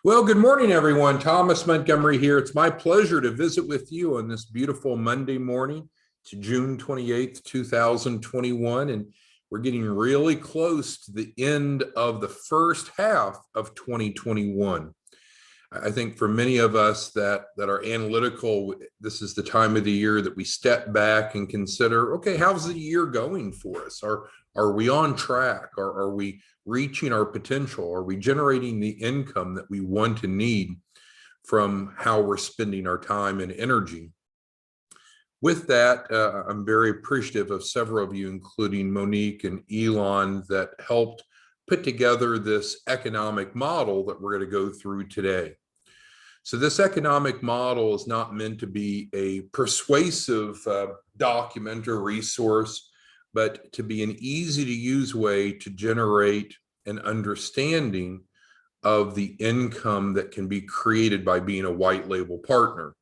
Well, good morning, everyone. Thomas Montgomery here. It's my pleasure to visit with you on this beautiful Monday morning. It's June 28th, 2021, and we're getting really close to the end of the first half of 2021. I think for many of us that are analytical, this is the time of the year that we step back and consider, okay, how's the year going for us? Are we on track? Are we reaching our potential? Are we generating the income that we want and need from how we're spending our time and energy? With that, I'm very appreciative of several of you, including Monique and Elon, that helped put together this economic model that we're going to go through today. So this economic model is not meant to be a persuasive document or resource, but to be an easy to use way to generate an understanding of the income that can be created by being a white label partner.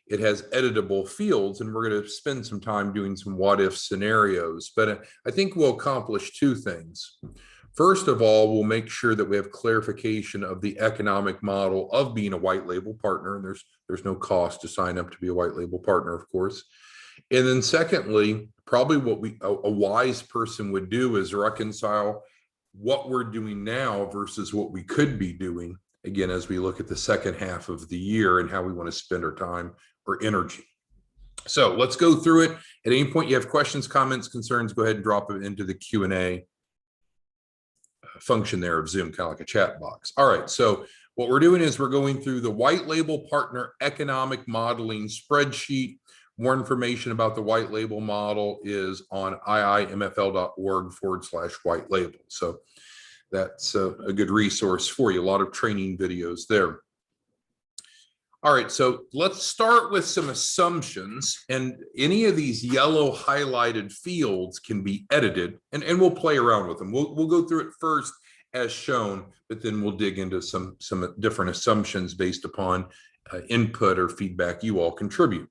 It has editable fields, and we're going to spend some time doing some what if scenarios, but I think we'll accomplish two things. First of all, we'll make sure that we have clarification of the economic model of being a white label partner, and there's no cost to sign up to be a white label partner, of course. And then secondly, probably what a wise person would do is reconcile what we're doing now versus what we could be doing, again, as we look at the second half of the year and how we want to spend our time or energy. So let's go through it. At any point you have questions, comments, concerns, go ahead and drop it into the Q&A function there of Zoom, kind of like a chat box. All right, so what we're doing is we're going through the white label partner economic modeling spreadsheet. More information about the white label model is on iimfl.org/white label. So that's a good resource for you. A lot of training videos there. All right, so let's start with some assumptions, and any of these yellow highlighted fields can be edited, and we'll play around with them. We'll go through it first as shown, but then we'll dig into some different assumptions based upon input or feedback you all contribute.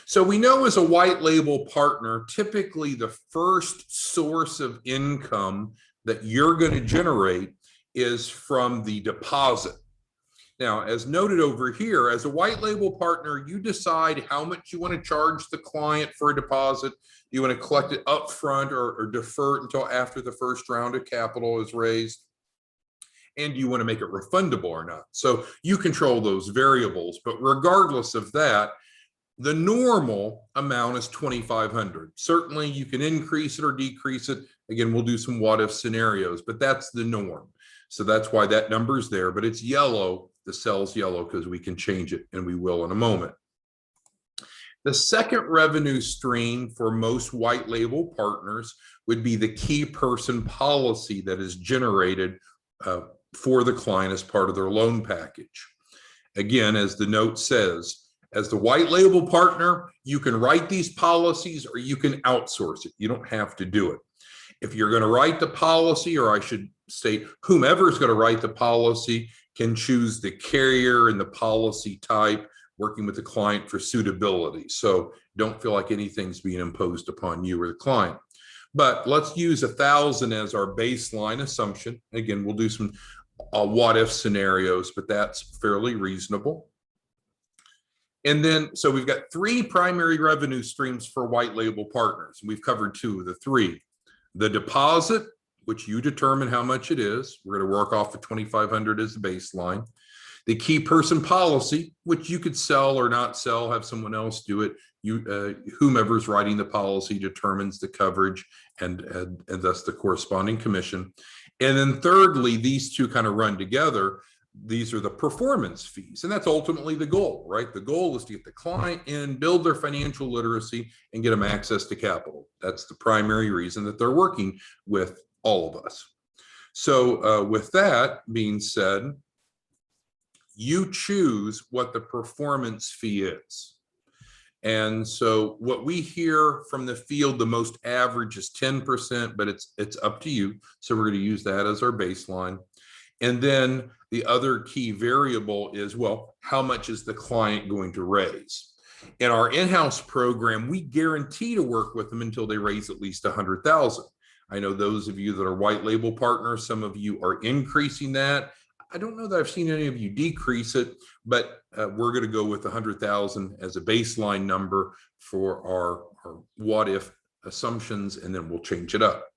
So we know as a white label partner, typically the first source of income that you're going to generate is from the deposit. Now, as noted over here, as a white label partner, you decide how much you want to charge the client for a deposit. You want to collect it up front or defer it until after the first round of capital is raised. And you want to make it refundable or not. So you control those variables. But regardless of that, the normal amount is $2,500. Certainly you can increase it or decrease it. Again, we'll do some what if scenarios, but that's the norm. So that's why that number is there, but it's yellow. The cell's yellow because we can change it, and we will in a moment. The second revenue stream for most white label partners would be the key person policy that is generated for the client as part of their loan package. Again, as the note says, as the white label partner, you can write these policies or you can outsource it. You don't have to do it. If you're going to write the policy, or I should state, whomever is going to write the policy can choose the carrier and the policy type, working with the client for suitability. So don't feel like anything's being imposed upon you or the client. But let's use 1,000 as our baseline assumption. Again, we'll do some what if scenarios, but that's fairly reasonable. And then, so we've got three primary revenue streams for white label partners. We've covered two of the three. The deposit, which you determine how much it is. We're going to work off the $2,500 as the baseline. The key person policy, which you could sell or not sell, have someone else do it. Whomever's writing the policy determines the coverage and thus the corresponding commission. And then thirdly, these two kind of run together. These are the performance fees, and that's ultimately the goal, right? The goal is to get the client in, build their financial literacy, and get them access to capital. That's the primary reason that they're working with all of us. So with that being said, you choose what the performance fee is. And so what we hear from the field, the most average is 10%, but it's up to you. So we're going to use that as our baseline. And then the other key variable is, well, how much is the client going to raise? In our in-house program, we guarantee to work with them until they raise at least 100,000. I know those of you that are white label partners, some of you are increasing that. I don't know that I've seen any of you decrease it, but we're going to go with 100,000 as a baseline number for our what if assumptions, and then we'll change it up.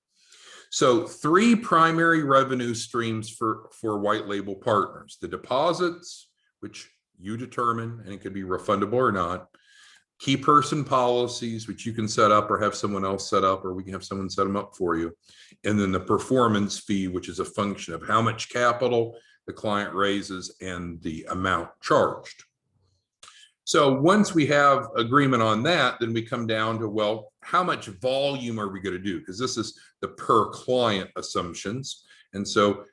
So 3 primary revenue streams for white label partners: the deposits, which you determine, and it could be refundable or not; key person policies, which you can set up or have someone else set up, or we can have someone set them up for you; and then the performance fee, which is a function of how much capital the client raises and the amount charged. So once we have agreement on that, then we come down to, well, how much volume are we going to do? Because this is the per client assumptions. And so,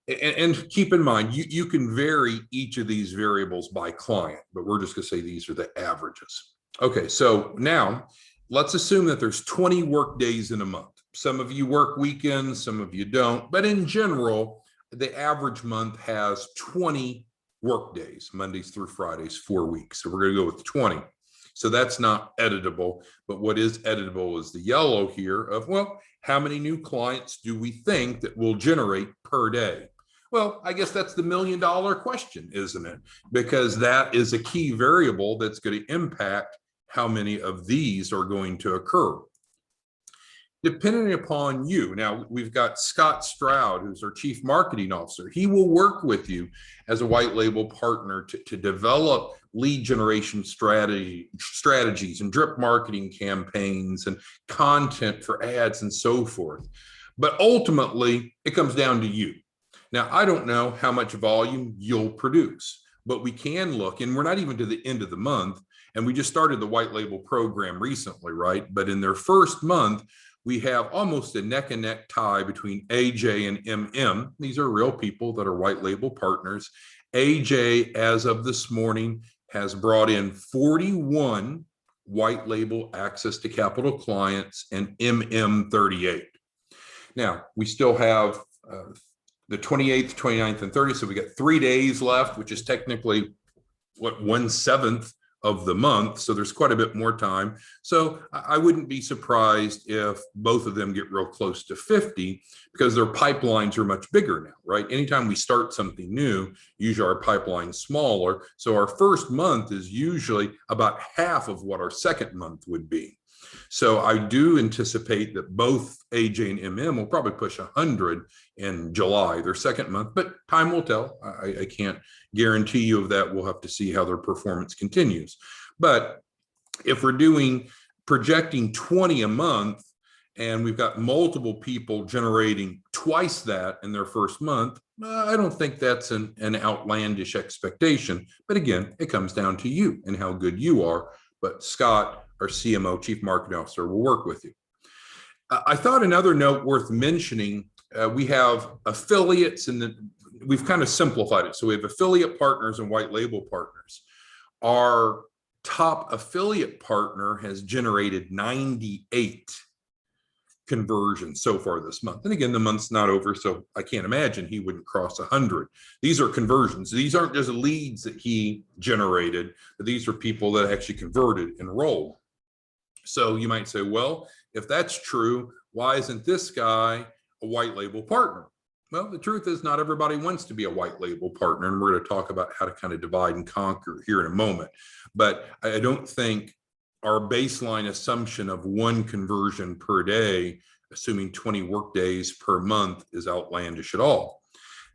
and keep in mind, you can vary each of these variables by client, but we're just going to say these are the averages. Okay, so now let's assume that there's 20 work days in a month. Some of you work weekends, some of you don't, but in general, the average month has 20 work days, Mondays through Fridays, 4 weeks. So we're going to go with 20. So that's not editable, but what is editable is the yellow here of, well, how many new clients do we think that will generate per day? Well, I guess that's the $1 million question, isn't it? Because that is a key variable that's going to impact how many of these are going to occur. Depending upon you. Now, we've got Scott Stroud, who's our Chief Marketing Officer. He will work with you as a white label partner to develop lead generation strategies and drip marketing campaigns and content for ads and so forth. But ultimately, it comes down to you. Now, I don't know how much volume you'll produce, but we can look, and we're not even to the end of the month, and we just started the white label program recently, right? But in their first month, we have almost a neck and neck tie between AJ and MM. These are real people that are white label partners. AJ, as of this morning, has brought in 41 white label access to capital clients and MM 38. Now, we still have the 28th, 29th, and 30th. So we got 3 days left, which is technically what, 1/7 of the month. So there's quite a bit more time. So I wouldn't be surprised if both of them get real close to 50, because their pipelines are much bigger now, right? Anytime we start something new, usually our pipeline's smaller. So our first month is usually about half of what our second month would be. So I do anticipate that both AJ and MM will probably push 100 in July, their second month, but time will tell. I can't guarantee you of that. We'll have to see how their performance continues. But if we're projecting 20 a month, and we've got multiple people generating twice that in their first month, I don't think that's an outlandish expectation. But again, it comes down to you and how good you are. But Scott, our CMO, Chief Marketing Officer, will work with you. I thought another note worth mentioning, we have affiliates, and we've kind of simplified it. So we have affiliate partners and white label partners. Our top affiliate partner has generated 98 conversions so far this month. And again, the month's not over, so I can't imagine he wouldn't cross 100. These are conversions. These aren't just leads that he generated, but these are people that actually converted, enrolled. So you might say, well, if that's true, why isn't this guy a white label partner? Well, the truth is not everybody wants to be a white label partner, and we're going to talk about how to kind of divide and conquer here in a moment. But I don't think our baseline assumption of 1 conversion per day, assuming 20 work days per month, is outlandish at all.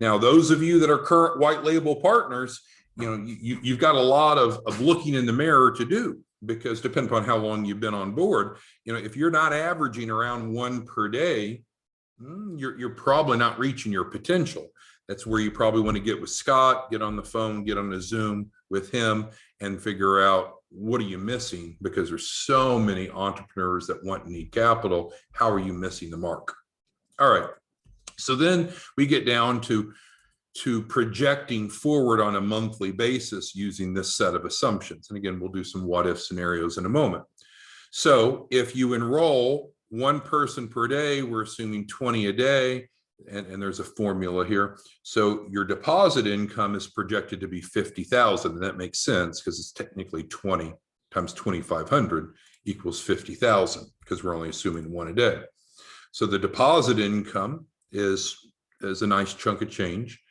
Now, those of you that are current white label partners, you've got a lot of looking in the mirror to do, because depending upon how long you've been on board, if you're not averaging around 1 per day, you're probably not reaching your potential. That's where you probably want to get with Scott, get on the phone, get on a Zoom with him, and figure out, what are you missing? Because there's so many entrepreneurs that want and need capital. How are you missing the mark? All right. So then we get down to projecting forward on a monthly basis using this set of assumptions. And again, we'll do some what if scenarios in a moment. So if you enroll 1 person per day, we're assuming 20 a day, and there's a formula here. So your deposit income is projected to be 50,000, and that makes sense because it's technically 20 times 2,500 equals 50,000, because we're only assuming 1 a day. So the deposit income is a nice chunk of change.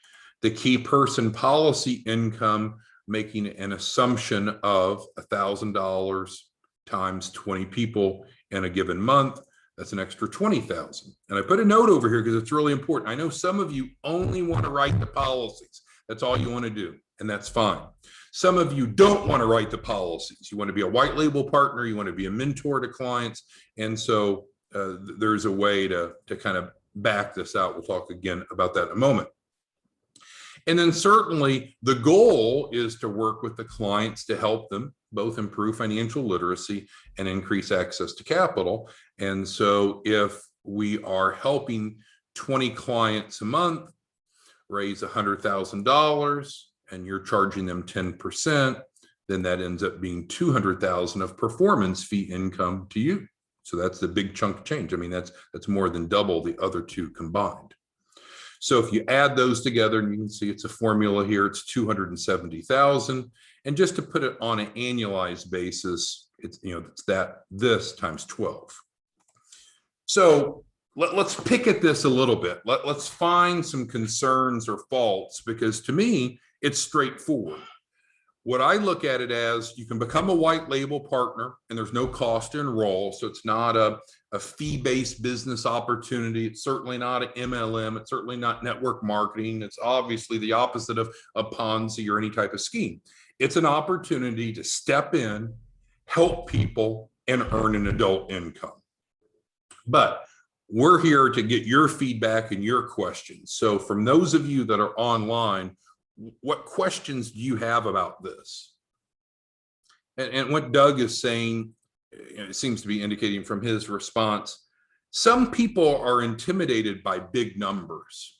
The key person policy income, making an assumption of $1,000 times 20 people in a given month, that's an extra 20,000. And I put a note over here because it's really important. I know some of you only want to write the policies. That's all you want to do, and that's fine. Some of you don't want to write the policies. You want to be a white label partner. You want to be a mentor to clients. And so there's a way to kind of back this out. We'll talk again about that in a moment. And then certainly the goal is to work with the clients to help them both improve financial literacy and increase access to capital. And so if we are helping 20 clients a month raise $100,000 and you're charging them 10%, then that ends up being $200,000 of performance fee income to you. So that's the big chunk change. I mean, that's more than double the other two combined. So if you add those together, and you can see it's a formula here, it's 270,000. And just to put it on an annualized basis, it's, it's this times 12. So let's pick at this a little bit. Let's find some concerns or faults, because to me, it's straightforward. What I look at it as, you can become a white label partner and there's no cost to enroll. So it's not a fee-based business opportunity. It's certainly not an MLM. It's certainly not network marketing. It's obviously the opposite of a Ponzi or any type of scheme. It's an opportunity to step in, help people, and earn an adult income. But we're here to get your feedback and your questions. So from those of you that are online, what questions do you have about this? And what Doug is saying, it seems to be indicating from his response, some people are intimidated by big numbers.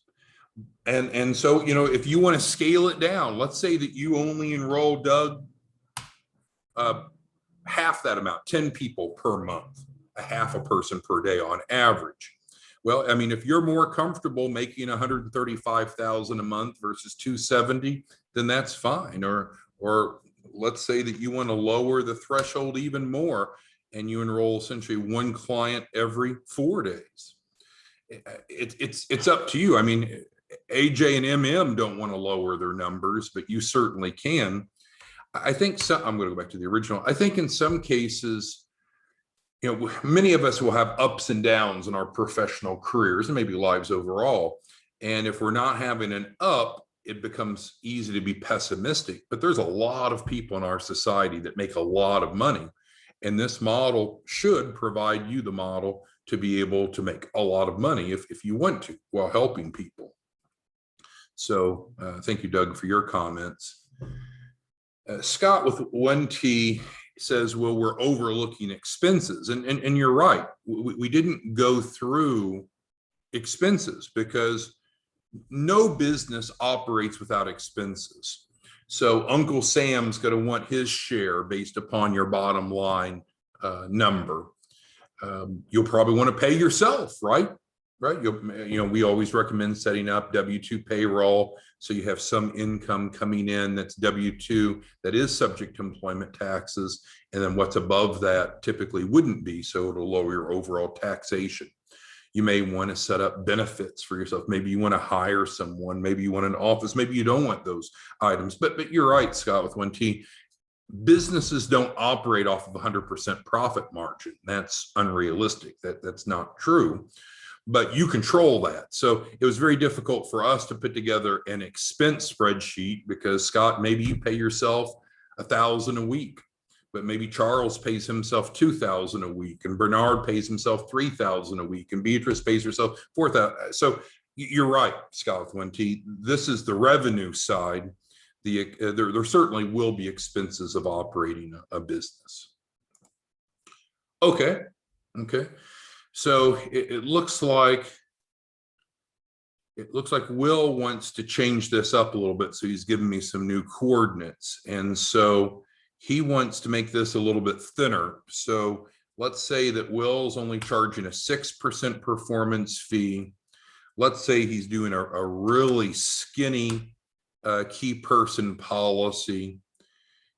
And so, if you want to scale it down, let's say that you only enroll, Doug, half that amount, 10 people per month, a half a person per day on average. Well, I mean, if you're more comfortable making 135,000 a month versus 270, then that's fine. Or let's say that you want to lower the threshold even more and you enroll essentially one client every 4 days. It's up to you. I mean, AJ and MM don't want to lower their numbers, but you certainly can. I think I'm going to go back to the original. I think in some cases, many of us will have ups and downs in our professional careers and maybe lives overall. And if we're not having an up, it becomes easy to be pessimistic. But there's a lot of people in our society that make a lot of money. And this model should provide you the model to be able to make a lot of money if you want to, while helping people. So thank you, Doug, for your comments. Scott with 1T says, well, we're overlooking expenses. And you're right. We didn't go through expenses because no business operates without expenses. So Uncle Sam's going to want his share based upon your bottom line number. You'll probably want to pay yourself, right? Right. We always recommend setting up W-2 payroll so you have some income coming in that's W-2 that is subject to employment taxes. And then what's above that typically wouldn't be. So it'll lower your overall taxation. You may want to set up benefits for yourself. Maybe you want to hire someone. Maybe you want an office. Maybe you don't want those items. But you're right, Scott, with 1T. Businesses don't operate off of 100% profit margin. That's unrealistic. That's not true. But you control that. So it was very difficult for us to put together an expense spreadsheet because, Scott, maybe you pay yourself $1,000 a week, but maybe Charles pays himself $2,000 a week, and Bernard pays himself $3,000 a week, and Beatrice pays herself $4,000. So you're right, Scott with 1T. This is the revenue side. There certainly will be expenses of operating a business. Okay. So it looks like Will wants to change this up a little bit. So he's given me some new coordinates. And so he wants to make this a little bit thinner. So let's say that Will's only charging a 6% performance fee. Let's say he's doing a really skinny key person policy.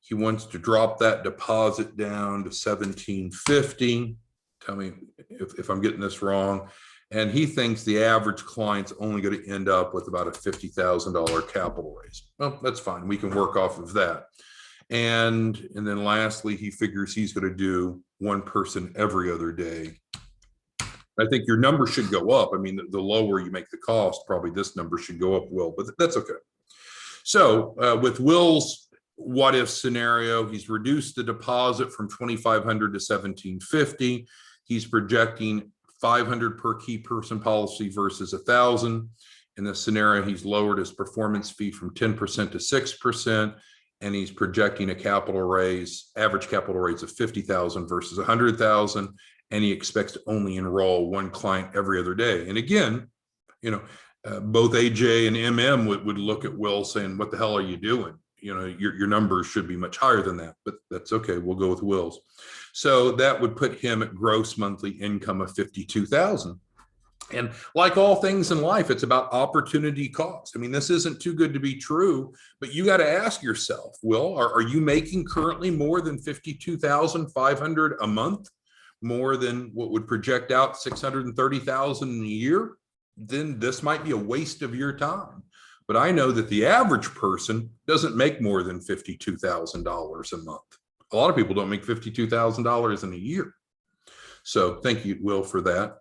He wants to drop that deposit down to $1,750. Tell me if I'm getting this wrong. And he thinks the average client's only going to end up with about a $50,000 capital raise. Well, that's fine. We can work off of that. And then lastly, he figures he's going to do one person every other day. I think your number should go up. I mean, the lower you make the cost, probably this number should go up, Will, but that's okay. So with Will's what if scenario, he's reduced the deposit from 2,500 to 1,750. He's projecting 500 per key person policy versus 1,000. In this scenario, he's lowered his performance fee from 10% to 6%, and he's projecting a capital raise, average capital raise of 50,000 versus 100,000, and he expects to only enroll one client every other day. And again, you know, both AJ and MM would look at Will saying, "What the hell are you doing? You know, your numbers should be much higher than that," but that's okay. We'll go with Will's. So that would put him at gross monthly income of 52,000. And like all things in life, it's about opportunity cost. I mean, this isn't too good to be true, but you got to ask yourself, Will, are you making currently more than 52,500 a month, more than what would project out 630,000 in a year? Then this might be a waste of your time. But I know that the average person doesn't make more than $52,000 a month. A lot of people don't make $52,000 in a year. So thank you, Will, for that.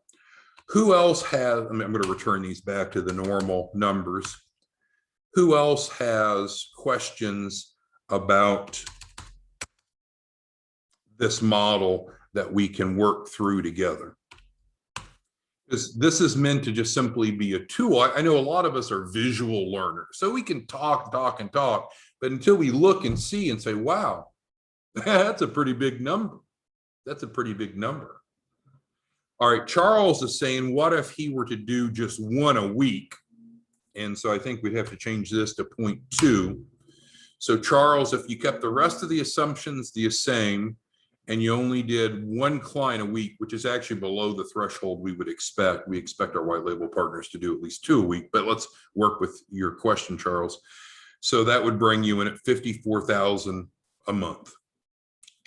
Who else has, I mean, I'm going to return these back to the normal numbers. Who else has questions about this model that we can work through together? This is meant to just simply be a tool. I know a lot of us are visual learners, so we can talk, but until we look and see and say, wow, that's a pretty big number. That's a pretty big number. All right, Charles is saying, what if he were to do just one a week? And so I think we'd have to change this to 0.2. So Charles, if you kept the rest of the assumptions the same, and you only did one client a week, which is actually below the threshold we would expect. We expect our white label partners to do at least 2 a week, but let's work with your question, Charles. So that would bring you in at 54,000 a month.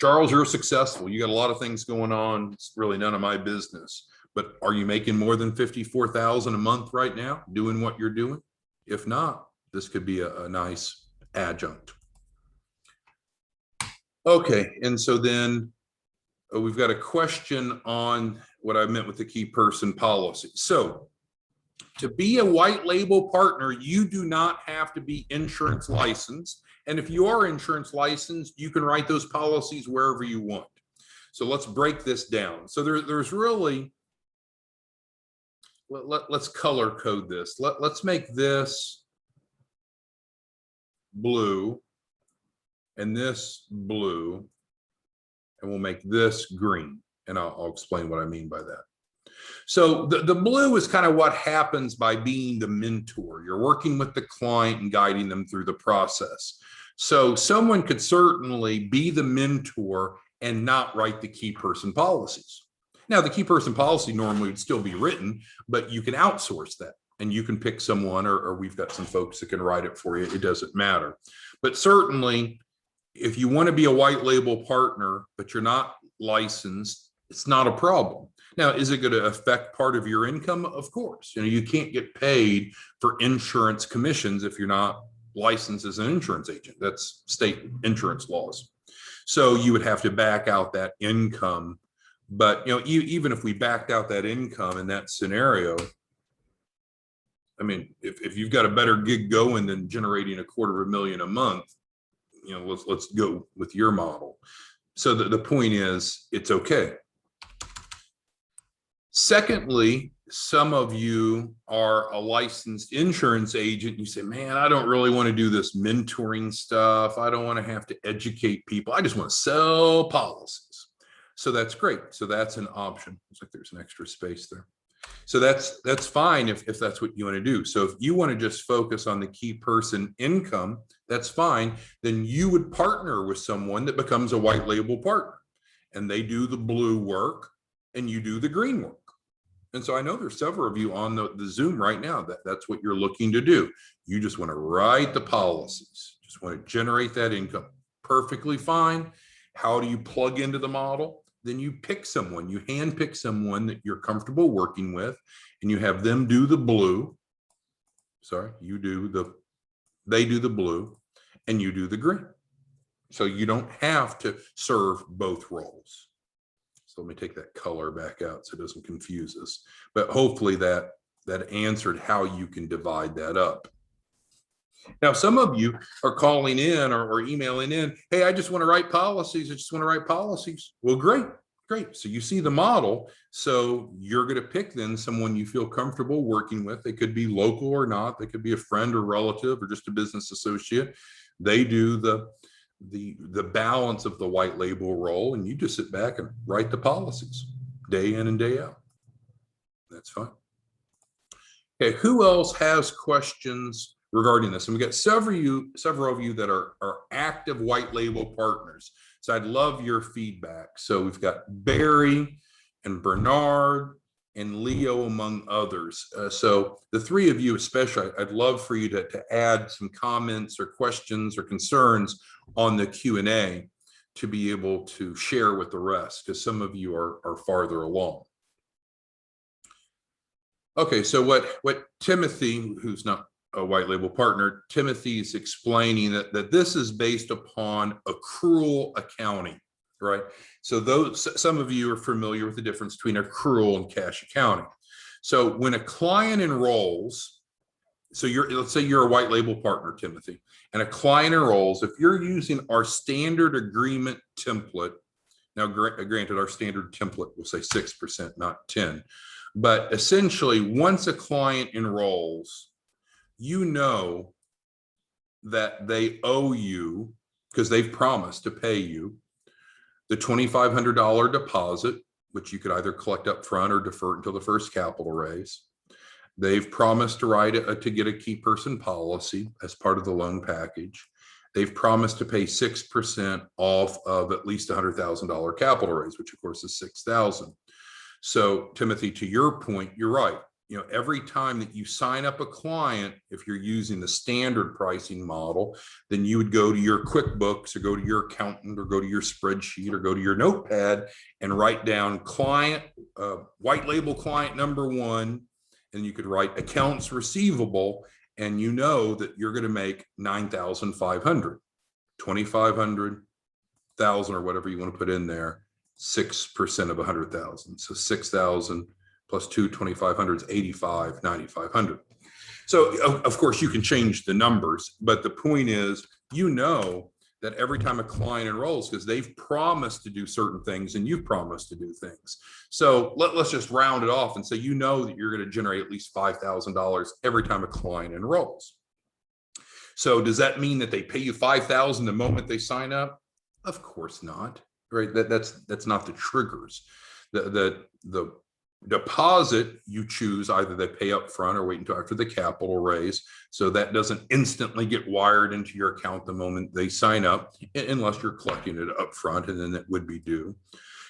Charles, you're successful. You got a lot of things going on. It's really none of my business, but are you making more than 54,000 a month right now doing what you're doing? If not, this could be a nice adjunct. Okay, and so then we've got a question on what I meant with the key person policy. So to be a white label partner, you do not have to be insurance licensed. And if you are insurance licensed, you can write those policies wherever you want. So let's break this down. So there's really, let's color code this. Let's make this blue and this blue, and we'll make this green. And I'll explain what I mean by that. So the blue is kind of what happens by being the mentor. You're working with the client and guiding them through the process. So someone could certainly be the mentor and not write the key person policies. Now, the key person policy normally would still be written, but you can outsource that and you can pick someone, or we've got some folks that can write it for you. It doesn't matter. But certainly, if you want to be a white label partner, but you're not licensed, it's not a problem. Now, is it going to affect part of your income? Of course. You know, you can't get paid for insurance commissions if you're not licensed as an insurance agent. That's state insurance laws. So you would have to back out that income. But, you know, even if we backed out that income in that scenario, I mean, if you've got a better gig going than generating $250,000 a month, you know, let's go with your model. So the point is, it's okay. Secondly, some of you are a licensed insurance agent. You say, man, I don't really want to do this mentoring stuff. I don't want to have to educate people. I just want to sell policies. So that's great. So that's an option. Looks like there's an extra space there. So that's fine if that's what you want to do. So if you want to just focus on the key person income, that's fine. Then you would partner with someone that becomes a white label partner, and they do the blue work and you do the green work. And so I know there's several of you on the Zoom right now that's what you're looking to do. You just want to write the policies, just want to generate that income. Perfectly fine. How do you plug into the model? then you pick someone, you hand pick someone that you're comfortable working with, and you have them do the blue. Sorry, they do the blue and you do the green. So you don't have to serve both roles. So let me take that color back out so it doesn't confuse us. But hopefully that answered how you can divide that up. Now, some of you are calling in or emailing in, hey, I just want to write policies. I just want to write policies. Well, great. So you see the model. So you're going to pick then someone you feel comfortable working with. They could be local or not. They could be a friend or relative or just a business associate. They do the balance of the white label role, and you just sit back and write the policies day in and day out. That's fine. Okay, who else has questions regarding this? And we got several of you that are active white label partners. So I'd love your feedback. So we've got Barry and Bernard and Leo, among others. So the three of you especially, I'd love for you to add some comments or questions or concerns on the Q&A to be able to share with the rest, because some of you are farther along. Okay, so what Timothy, who's not a white label partner, Timothy is explaining that this is based upon accrual accounting, right? So some of you are familiar with the difference between accrual and cash accounting. So when a client enrolls, so let's say you're a white label partner, Timothy, and a client enrolls, if you're using our standard agreement template, now granted our standard template will say 6%, not 10, but essentially once a client enrolls, you know that they owe you, because they've promised to pay you, the $2,500 deposit, which you could either collect up front or defer until the first capital raise. They've promised to get a key person policy as part of the loan package. They've promised to pay 6% off of at least $100,000 capital raise, which of course is $6,000. So Timothy, to your point, you're right. You know, every time that you sign up a client, if you're using the standard pricing model, then you would go to your QuickBooks or go to your accountant or go to your spreadsheet or go to your notepad and write down white label client number one, and you could write accounts receivable, and you know that you're going to make $9,500, $2,500 or whatever you want to put in there, 6% of 100,000, so 6,000 plus 2,500 is 85, 9,500. So of course you can change the numbers, but the point is, you know that every time a client enrolls, because they've promised to do certain things and you've promised to do things. So let's just round it off and say, you know that you're going to generate at least $5,000 every time a client enrolls. So does that mean that they pay you $5,000 the moment they sign up? Of course not, right? That's not the triggers. The deposit you choose, either they pay up front or wait until after the capital raise, so that doesn't instantly get wired into your account the moment they sign up, unless you're collecting it up front, and then it would be due.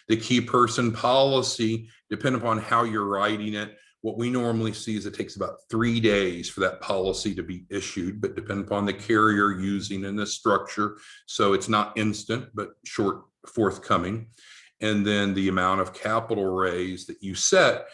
The key person policy, depending upon how you're writing it, what we normally see is it takes about 3 days for that policy to be issued, but depending upon the carrier using in this structure, so it's not instant but forthcoming. And then the amount of capital raise that you set,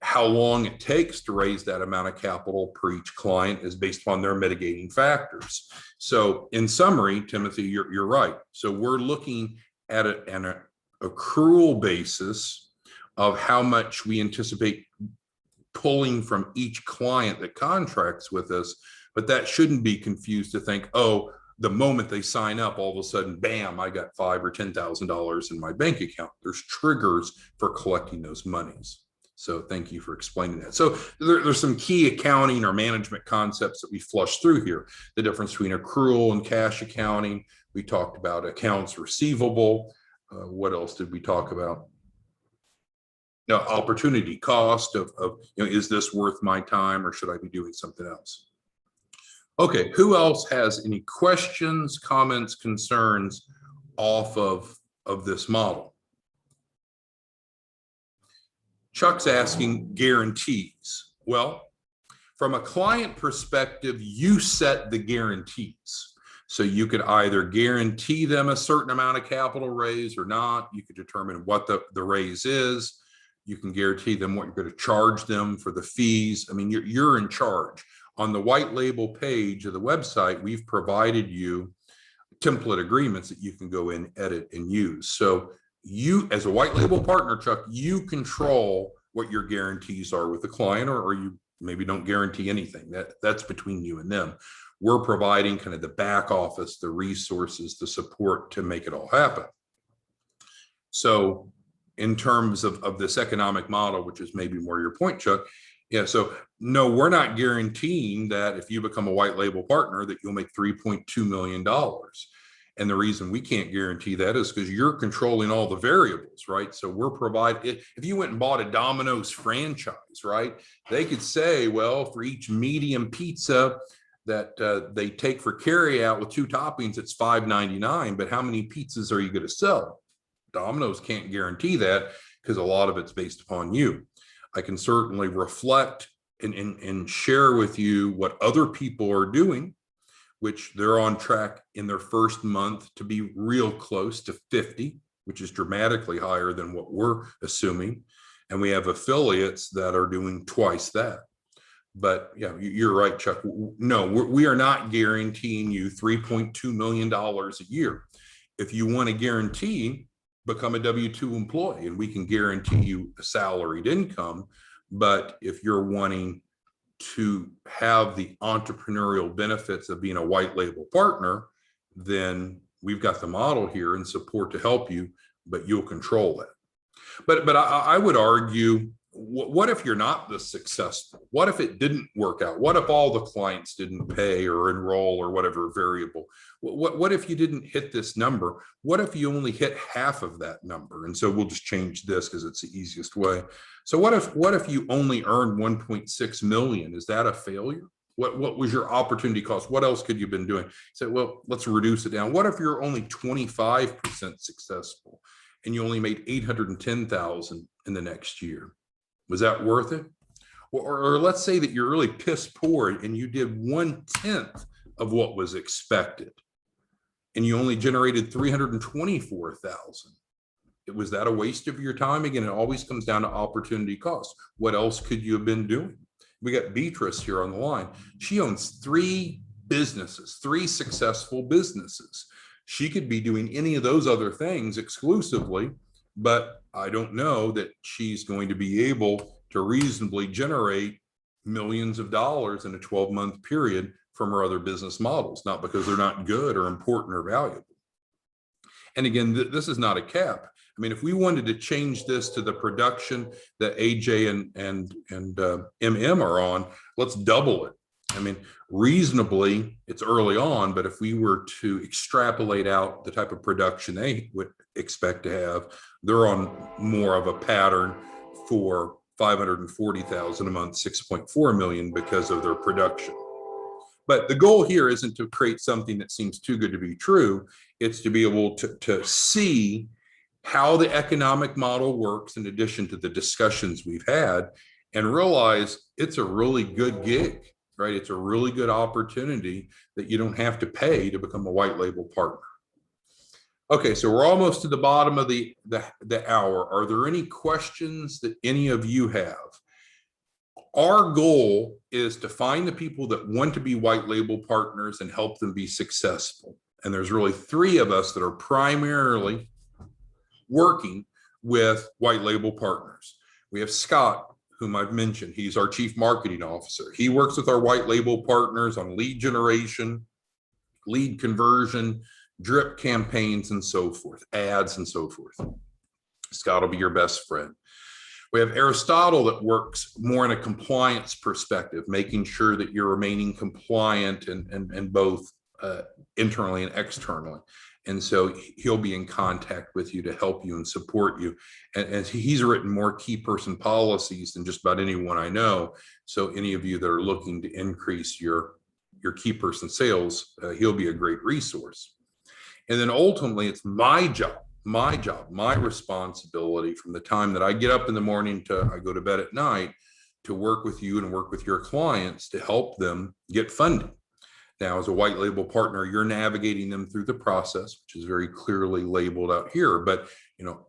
how long it takes to raise that amount of capital per each client is based upon their mitigating factors. So in summary, Timothy, you're right. So we're looking at an accrual basis of how much we anticipate pulling from each client that contracts with us, but that shouldn't be confused to think, oh, the moment they sign up, all of a sudden, bam, I got $5,000 or $10,000 in my bank account. There's triggers for collecting those monies. So thank you for explaining that. So there's some key accounting or management concepts that we flushed through here. The difference between accrual and cash accounting. We talked about accounts receivable. What else did we talk about? Now, opportunity cost of is this worth my time, or should I be doing something else? Okay, who else has any questions, comments, concerns off of this model? Chuck's asking guarantees. Well, from a client perspective, you set the guarantees. So you could either guarantee them a certain amount of capital raise or not. You could determine what the raise is. You can guarantee them what you're going to charge them for the fees. I mean, you're in charge. On the white label page of the website, we've provided you template agreements that you can go in, edit, and use. So you, as a white label partner, Chuck, you control what your guarantees are with the client, or you maybe don't guarantee anything. That's between you and them. We're providing kind of the back office, the resources, the support to make it all happen. So in terms of this economic model, which is maybe more your point, Chuck, yeah, so no, we're not guaranteeing that if you become a white label partner that you'll make $3.2 million. And the reason we can't guarantee that is because you're controlling all the variables, right? So we're providing, if you went and bought a Domino's franchise, right? They could say, well, for each medium pizza that they take for carry out with 2 toppings, it's $5.99, but how many pizzas are you going to sell? Domino's can't guarantee that because a lot of it's based upon you. I can certainly reflect and share with you what other people are doing, which they're on track in their first month to be real close to 50, which is dramatically higher than what we're assuming. And we have affiliates that are doing twice that. But yeah, you're right, Chuck. No, we are not guaranteeing you $3.2 million a year. If you want to guarantee, become a W-2 employee and we can guarantee you a salaried income. But if you're wanting to have the entrepreneurial benefits of being a white label partner, then we've got the model here and support to help you, but you'll control that. But I would argue, what if you're not this successful? What if it didn't work out? What if all the clients didn't pay or enroll or whatever variable? What if you didn't hit this number? What if you only hit half of that number? And so we'll just change this because it's the easiest way. So what if you only earned 1.6 million? Is that a failure? What was your opportunity cost? What else could you have been doing? So, well, let's reduce it down. What if you're only 25% successful and you only made 810,000 in the next year? Was that worth it? Or let's say that you're really piss poor and you did 1/10 of what was expected and you only generated 324,000. Was that a waste of your time? Again, it always comes down to opportunity cost. What else could you have been doing? We got Beatrice here on the line. She owns 3 businesses, 3 successful businesses. She could be doing any of those other things exclusively, but I don't know that she's going to be able to reasonably generate millions of dollars in a 12-month period from her other business models, not because they're not good or important or valuable. And again, this is not a cap. I mean, if we wanted to change this to the production that AJ and MM are on, let's double it. I mean, reasonably, it's early on, but if we were to extrapolate out the type of production they would expect to have, they're on more of a pattern for 540,000 a month, 6.4 million because of their production. But the goal here isn't to create something that seems too good to be true. It's to be able to see how the economic model works in addition to the discussions we've had and realize it's a really good gig, right? It's a really good opportunity that you don't have to pay to become a white label partner. Okay, so we're almost to the bottom of the hour. Are there any questions that any of you have? Our goal is to find the people that want to be white label partners and help them be successful. And there's really 3 of us that are primarily working with white label partners. We have Scott, whom I've mentioned. He's our chief marketing officer. He works with our white label partners on lead generation, lead conversion, drip campaigns, and so forth, ads and so forth. Scott will be your best friend. We have Aristotle that works more in a compliance perspective, making sure that you're remaining compliant and both internally and externally. And so he'll be in contact with you to help you and support you. And he's written more key person policies than just about anyone I know. So any of you that are looking to increase your key person sales, he'll be a great resource. And then ultimately, it's my job, my responsibility from the time that I get up in the morning to I go to bed at night to work with you and work with your clients to help them get funding. Now, as a white label partner, you're navigating them through the process, which is very clearly labeled out here. But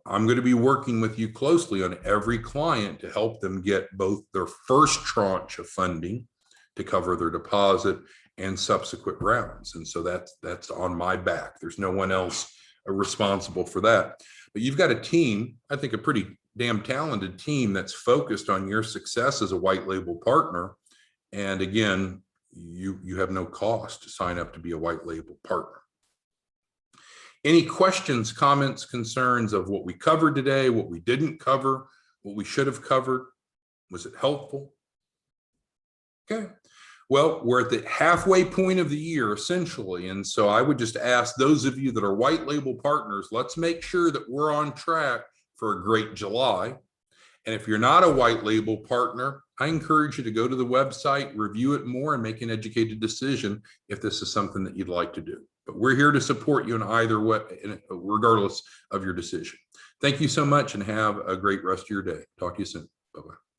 I'm going to be working with you closely on every client to help them get both their first tranche of funding to cover their deposit and subsequent rounds. And so that's on my back. There's no one else responsible for that. But you've got a team, I think a pretty damn talented team that's focused on your success as a white label partner. And again, you have no cost to sign up to be a white label partner. Any questions, comments, concerns of what we covered today, what we didn't cover, what we should have covered? Was it helpful? Okay. Well, we're at the halfway point of the year, essentially. And so I would just ask those of you that are white label partners, let's make sure that we're on track for a great July. And if you're not a white label partner, I encourage you to go to the website, review it more, and make an educated decision if this is something that you'd like to do. But we're here to support you in either way, regardless of your decision. Thank you so much and have a great rest of your day. Talk to you soon. Bye-bye.